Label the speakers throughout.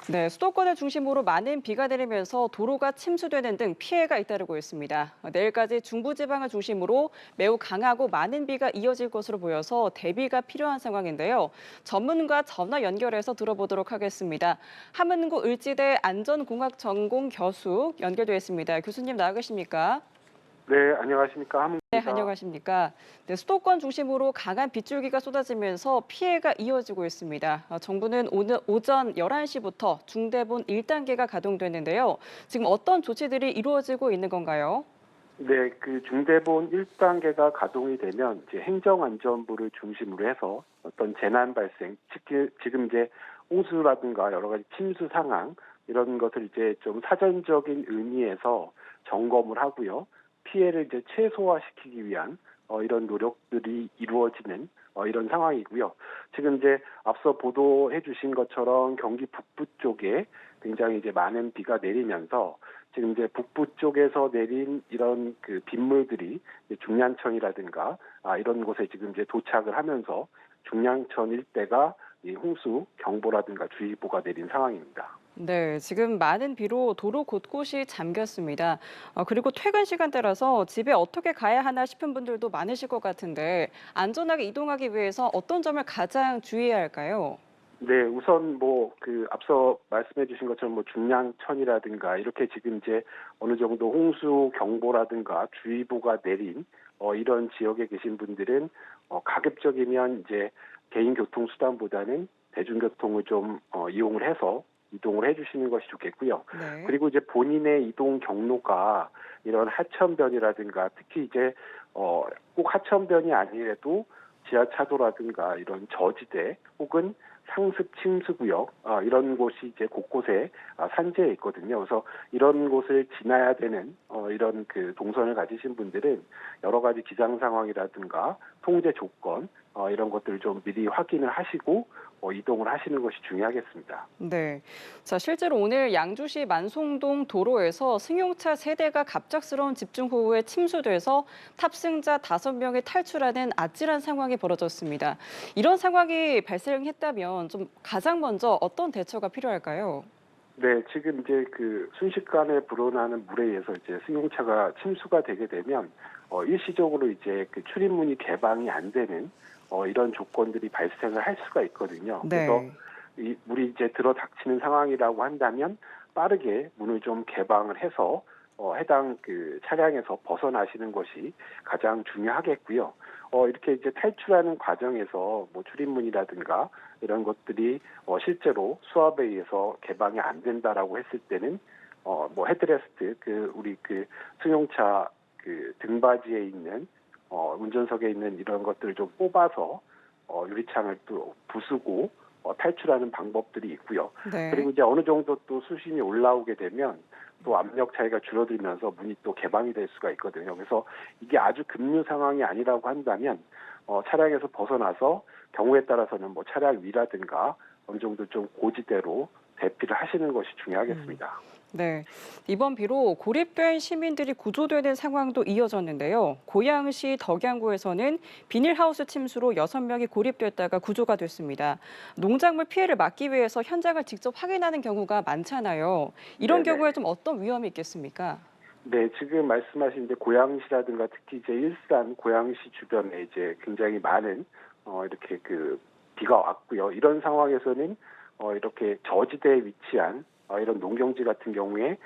Speaker 1: 네, 수도권을 중심으로 많은 비가 내리면서 도로가 침수되는 등 피해가 잇따르고 있습니다. 내일까지 중부지방을 중심으로 매우 강하고 많은 비가 이어질 것으로 보여서 대비가 필요한 상황인데요. 전문가 전화 연결해서 들어보도록 하겠습니다. 한문고 을지대 안전공학전공 교수 연결되어 있습니다. 교수님 나와 계십니까?
Speaker 2: 네, 안녕하십니까.
Speaker 1: 네,
Speaker 2: 한국입니다.
Speaker 1: 안녕하십니까. 네, 수도권 중심으로 강한 빗줄기가 쏟아지면서 피해가 이어지고 있습니다. 정부는 오늘 오전 11시부터 중대본 1단계가 가동됐는데요. 지금 어떤 조치들이 이루어지고 있는 건가요?
Speaker 2: 네, 그 중대본 1단계가 가동이 되면 이제 행정안전부를 중심으로 해서 어떤 재난 발생, 특히 지금 이제 홍수라든가 여러 가지 침수 상황 이런 것을 이제 좀 사전적인 의미에서 점검을 하고요. 피해를 이제 최소화시키기 위한 이런 노력들이 이루어지는 이런 상황이고요. 지금 이제 앞서 보도해 주신 것처럼 경기 북부 쪽에 굉장히 이제 많은 비가 내리면서 지금 이제 북부 쪽에서 내린 이런 그 빗물들이 이제 중량천이라든가 이런 곳에 지금 이제 도착을 하면서 중량천 일대가 이 홍수 경보라든가 주의보가 내린 상황입니다.
Speaker 1: 네, 지금 많은 비로 도로 곳곳이 잠겼습니다. 그리고 퇴근 시간대라서 집에 어떻게 가야 하나 싶은 분들도 많으실 것 같은데 안전하게 이동하기 위해서 어떤 점을 가장 주의해야 할까요?
Speaker 2: 네, 우선 뭐 그 앞서 말씀해 주신 것처럼 뭐 중량천이라든가 이렇게 지금 이제 어느 정도 홍수 경보라든가 주의보가 내린 이런 지역에 계신 분들은 가급적이면 이제 개인 교통 수단보다는 대중교통을 좀 이용을 해서 이동을 해주시는 것이 좋겠고요.
Speaker 1: 네.
Speaker 2: 그리고 이제 본인의 이동 경로가 이런 하천변이라든가 특히 이제 꼭 하천변이 아니라도 지하차도라든가 이런 저지대 혹은 상습 침수 구역 이런 곳이 이제 곳곳에 산재해 있거든요. 그래서 이런 곳을 지나야 되는 이런 그 동선을 가지신 분들은 여러 가지 기상 상황이라든가 통제 조건 이런 것들을 좀 미리 확인을 하시고 이동을 하시는 것이 중요하겠습니다.
Speaker 1: 네. 자, 실제로 오늘 양주시 만송동 도로에서 승용차 세대가 갑작스러운 집중호우에 침수돼서 탑승자 5명이 탈출하는 아찔한 상황이 벌어졌습니다. 이런 상황이 발생했다면 좀 가장 먼저 어떤 대처가 필요할까요?
Speaker 2: 네, 지금 이제 그 순식간에 불어나는 물에 의해서 이제 승용차가 침수가 되게 되면 일시적으로 이제 그 출입문이 개방이 안 되는 이런 조건들이 발생을 할 수가 있거든요. 그래서
Speaker 1: 네.
Speaker 2: 이 물이 이제 들어 닥치는 상황이라고 한다면 빠르게 문을 좀 개방을 해서 해당 그 차량에서 벗어나시는 것이 가장 중요하겠고요. 이렇게 이제 탈출하는 과정에서 뭐 출입문이라든가 이런 것들이 실제로 수압에 의해서 개방이 안 된다라고 했을 때는 뭐 헤드레스트 그 우리 그 승용차 그 등받이에 있는 운전석에 있는 이런 것들을 좀 뽑아서 유리창을 또 부수고 탈출하는 방법들이 있고요.
Speaker 1: 네.
Speaker 2: 그리고 이제 어느 정도 또 수심이 올라오게 되면 또 압력 차이가 줄어들면서 문이 또 개방이 될 수가 있거든요. 그래서 이게 아주 급류 상황이 아니라고 한다면 차량에서 벗어나서 경우에 따라서는 뭐 차량 위라든가 어느 정도 좀 고지대로 대피를 하시는 것이
Speaker 1: 음.
Speaker 2: 중요하겠습니다.
Speaker 1: 네. 이번 비로 고립된 시민들이 구조되는 상황도 이어졌는데요. 고양시 덕양구에서는 비닐하우스 침수로 6명이 고립됐다가 구조가 됐습니다. 농작물 피해를 막기 위해서 현장을 직접 확인하는 경우가 많잖아요. 이런
Speaker 2: 네네.
Speaker 1: 경우에 좀 어떤 위험이 있겠습니까?
Speaker 2: 네, 지금 말씀하신 이제 고양시라든가 특히 이제 일산 고양시 주변에 이제 굉장히 많은 이렇게 그 비가 왔고요. 이런 상황에서는 이렇게 저지대에 위치한 이런 농경지 같은 경우에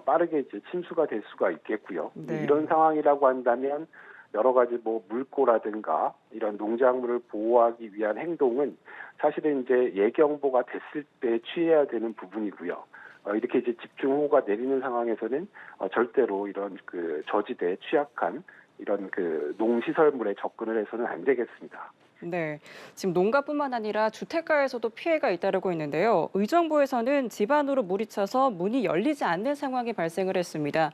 Speaker 2: 빠르게 이제 침수가 될 수가 있겠고요. 이제 이런
Speaker 1: 네.
Speaker 2: 상황이라고 한다면 여러 가지 뭐 물고라든가 이런 농작물을 보호하기 위한 행동은 사실은 이제 예경보가 됐을 때 취해야 되는 부분이고요. 이렇게 이제 집중호우가 내리는 상황에서는 절대로 이런 그 저지대 취약한 이런 그 농시설물에 접근을 해서는 안 되겠습니다.
Speaker 1: 네. 지금 농가뿐만 아니라 주택가에서도 피해가 잇따르고 있는데요. 의정부에서는 집 안으로 물이 차서 문이 열리지 않는 상황이 발생을 했습니다.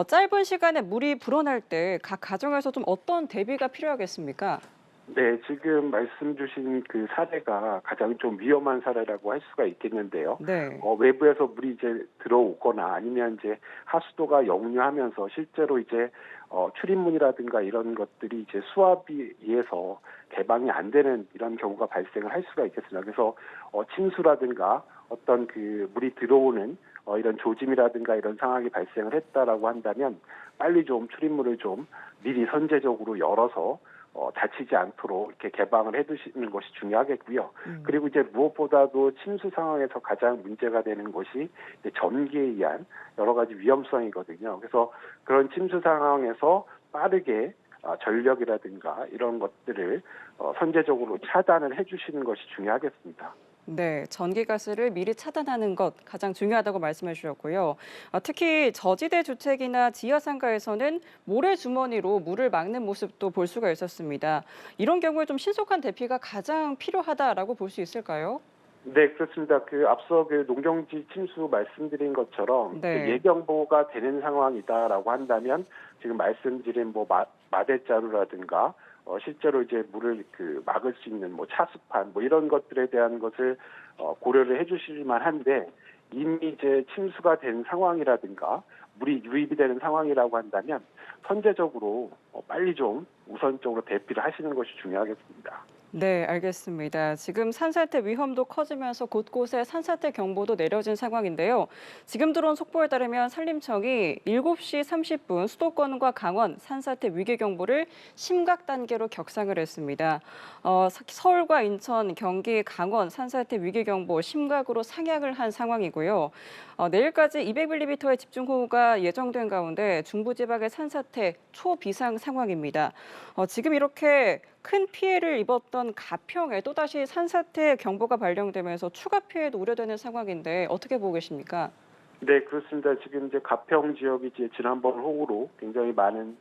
Speaker 1: 짧은 시간에 물이 불어날 때 각 가정에서 좀 어떤 대비가 필요하겠습니까?
Speaker 2: 네, 지금 말씀 주신 그 사례가 가장 좀 위험한 사례라고 할 수가 있겠는데요.
Speaker 1: 네.
Speaker 2: 외부에서 물이 이제 들어오거나 아니면 이제 하수도가 역류하면서 실제로 이제 출입문이라든가 이런 것들이 이제 수압에 의해서 개방이 안 되는 이런 경우가 발생을 할 수가 있겠습니다. 그래서 침수라든가 어떤 그 물이 들어오는 이런 조짐이라든가 이런 상황이 발생을 했다라고 한다면 빨리 좀 출입문을 좀 미리 선제적으로 열어서 다치지 않도록 이렇게 개방을 해두시는 것이 중요하겠고요. 그리고 이제 무엇보다도 침수 상황에서 가장 문제가 되는 것이 이제 전기에 의한 여러 가지 위험성이거든요. 그래서 그런 침수 상황에서 빠르게 전력이라든가 이런 것들을 선제적으로 차단을 해주시는 것이 중요하겠습니다.
Speaker 1: 네, 전기가스를 미리 차단하는 것 가장 중요하다고 말씀해 주셨고요. 특히 저지대 주택이나 지하상가에서는 모래주머니로 물을 막는 모습도 볼 수가 있었습니다. 이런 경우에 좀 신속한 대피가 가장 필요하다라고 볼 수 있을까요?
Speaker 2: 네, 그렇습니다. 앞서 농경지 침수 말씀드린 것처럼
Speaker 1: 네.
Speaker 2: 예경보가 되는 상황이다라고 한다면 지금 말씀드린 마대자루라든가 실제로 이제 물을 막을 수 있는 차수판 이런 것들에 대한 것을 고려를 해주실 만한데 이미 이제 침수가 된 상황이라든가 물이 유입이 되는 상황이라고 한다면 선제적으로 빨리 좀 우선적으로 대피를 하시는 것이 중요하겠습니다.
Speaker 1: 네, 알겠습니다. 지금 산사태 위험도 커지면서 곳곳에 산사태 경보도 내려진 상황인데요. 지금 들어온 속보에 따르면 산림청이 7시 30분 수도권과 강원 산사태 위기 경보를 심각 단계로 격상을 했습니다. 서울과 인천, 경기, 강원 산사태 위기 경보 심각으로 상향을 한 상황이고요. 내일까지 200ml의 집중호우가 예정된 가운데 중부지방의 산사태 초비상 상황입니다. 지금 이렇게 큰 피해를 입었던 가평에 또다시 산사태 경보가 발령되면서 추가 피해도 우려되는 상황인데 어떻게 보고 계십니까?
Speaker 2: 네, 그렇습니다. 지금 이제 가평 지역이 이제 지난번 호우로 굉장히 많은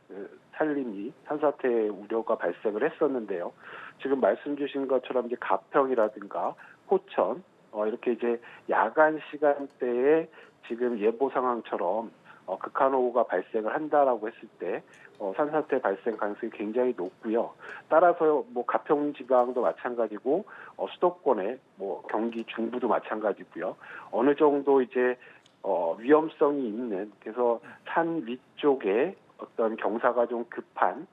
Speaker 2: 산림이 산사태 우려가 발생을 했었는데요. 지금 말씀 주신 것처럼 이제 가평이라든가 포천 이렇게 이제 야간 시간대에 지금 예보 상황처럼 극한호우가 발생을 한다라고 했을 때 산사태 발생 가능성이 굉장히 높고요. 따라서 가평 지방도 마찬가지고 수도권의 경기 중부도 마찬가지고요. 어느 정도 이제 위험성이 있는 그래서 산 위쪽에 어떤 경사가 좀 급한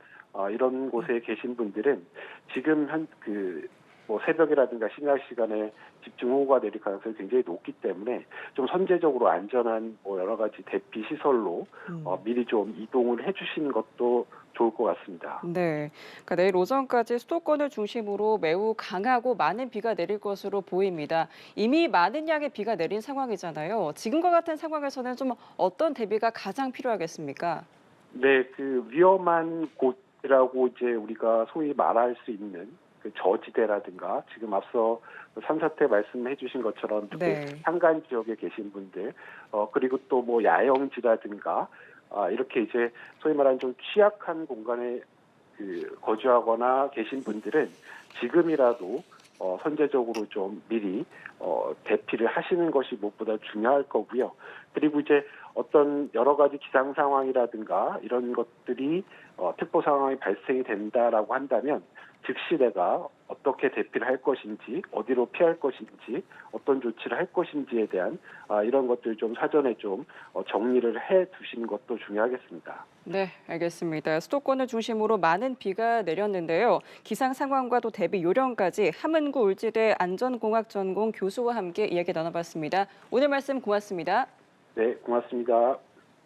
Speaker 2: 이런 곳에 계신 분들은 지금 새벽이라든가 심야 시간에 집중호우가 내릴 가능성이 굉장히 높기 때문에 좀 선제적으로 안전한 여러 가지 대피 시설로 미리 좀 이동을 해주시는 것도 좋을 것 같습니다.
Speaker 1: 네, 그러니까 내일 오전까지 수도권을 중심으로 매우 강하고 많은 비가 내릴 것으로 보입니다. 이미 많은 양의 비가 내린 상황이잖아요. 지금과 같은 상황에서는 좀 어떤 대비가 가장 필요하겠습니까?
Speaker 2: 네, 위험한 곳이라고 이제 우리가 소위 말할 수 있는 저지대라든가 지금 앞서 산사태 말씀해 주신 것처럼
Speaker 1: 네.
Speaker 2: 산간 지역에 계신 분들 그리고 또 야영지라든가 이렇게 이제 소위 말하는 좀 취약한 공간에 거주하거나 계신 분들은 지금이라도 선제적으로 좀 미리 대피를 하시는 것이 무엇보다 중요할 거고요. 그리고 이제 어떤 여러 가지 기상 상황이라든가 이런 것들이 특보 상황이 발생이 된다라고 한다면 즉시 내가 어떻게 대피를 할 것인지, 어디로 피할 것인지, 어떤 조치를 할 것인지에 대한 이런 것들 좀 사전에 좀 정리를 해 두시는 것도 중요하겠습니다.
Speaker 1: 네, 알겠습니다. 수도권을 중심으로 많은 비가 내렸는데요. 기상 상황과 또 대비 요령까지 함은구 울지대 안전공학 전공 교수와 함께 이야기 나눠봤습니다. 오늘 말씀 고맙습니다.
Speaker 2: 네, 고맙습니다.